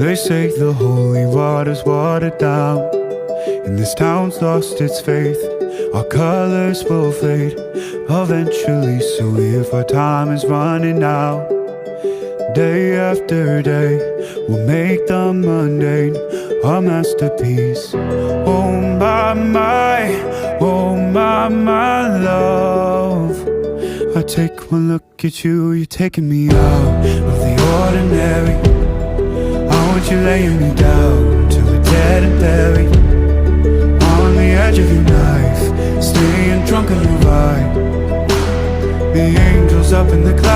They say the holy water's watered down, and this town's lost its faith. Our colors will fade eventually, so if our time is running out, day after day, we'll make the mundane a masterpiece. Oh my love, I take one look at you, you're taking me out of the ordinary. I want you laying me down till we're dead and buried, on the edge of your knife, staying drunk on your ride. The angels up in the clouds